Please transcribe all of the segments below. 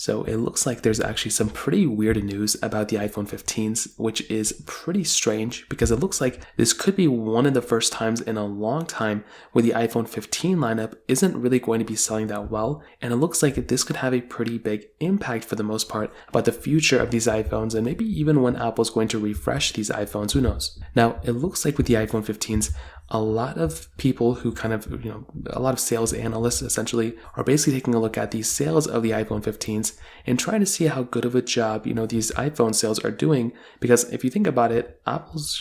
So it looks like there's actually some pretty weird news about the iPhone 15s, which is pretty strange because it looks like this could be one of the first times in a long time where the iPhone 15 lineup isn't really going to be selling that well. And it looks like this could have a pretty big impact for the most part about the future of these iPhones and maybe even when Apple's going to refresh these iPhones, who knows? Now, it looks like with the iPhone 15s, a lot of people who a lot of sales analysts essentially are basically taking a look at the sales of the iPhone 15s and trying to see how good of a job, these iPhone sales are doing. Because if you think about it, Apple's,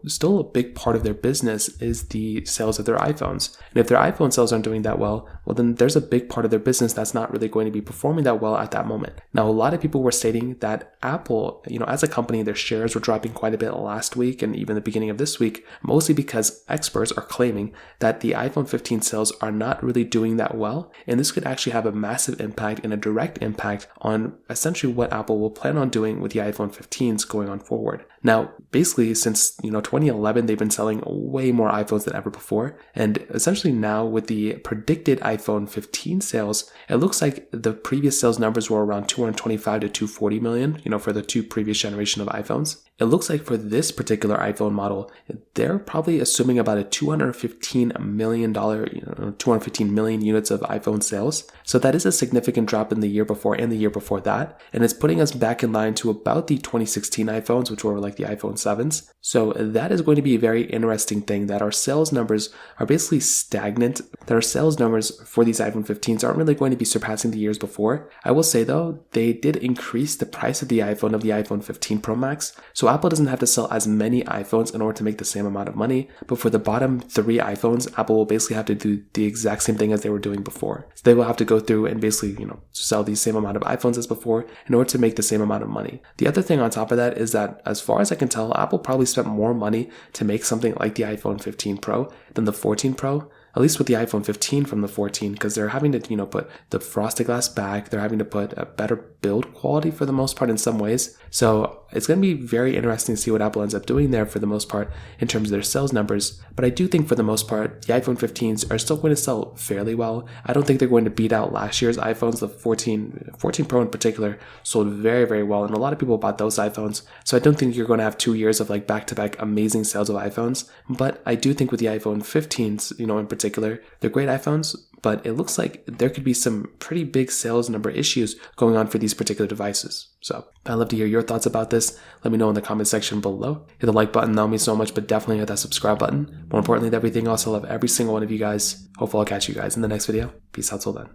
still a big part of their business is the sales of their iPhones. And if their iPhone sales aren't doing that well, then there's a big part of their business that's not really going to be performing that well at that moment. Now, a lot of people were stating that Apple, as a company, their shares were dropping quite a bit last week and even the beginning of this week, mostly because experts are claiming that the iPhone 15 sales are not really doing that well, and this could actually have a massive impact and a direct impact on essentially what Apple will plan on doing with the iPhone 15s going on forward. Now, basically since 2011, they've been selling way more iPhones than ever before, and essentially now with the predicted iPhone 15 sales, it looks like the previous sales numbers were around 225 to 240 million, for the two previous generation of iPhones. It looks like for this particular iPhone model, they're probably assuming about a $215 million, 215 million units of iPhone sales. So that is a significant drop in the year before and the year before that. And it's putting us back in line to about the 2016 iPhones, which were like the iPhone 7s. So that is going to be a very interesting thing, that our sales numbers are basically stagnant, that our sales numbers for these iPhone 15s aren't really going to be surpassing the years before. I will say though, they did increase the price of the iPhone 15 Pro Max. So Apple doesn't have to sell as many iPhones in order to make the same amount of money, but for the bottom 3 iPhones, Apple will basically have to do the exact same thing as they were doing before. So they will have to go through and basically, sell the same amount of iPhones as before in order to make the same amount of money. The other thing on top of that is that, as far as I can tell, Apple probably spent more money to make something like the iPhone 15 Pro than the 14 Pro. At least with the iPhone 15 from the 14, because they're having to, put the frosted glass back. They're having to put a better build quality for the most part in some ways. So it's going to be very interesting to see what Apple ends up doing there for the most part in terms of their sales numbers. But I do think for the most part, the iPhone 15s are still going to sell fairly well. I don't think they're going to beat out last year's iPhones. The 14 Pro in particular sold very, very well. And a lot of people bought those iPhones. So I don't think you're going to have 2 years of like back-to-back amazing sales of iPhones. But I do think with the iPhone 15s, in particular, they're great iPhones, but it looks like there could be some pretty big sales number issues going on for these particular devices. So I'd love to hear your thoughts about this. Let me know in the comment section below. Hit the like button, that would mean so much, but definitely hit that subscribe button. More importantly than everything else, I love every single one of you guys. Hopefully I'll catch you guys in the next video. Peace out till then.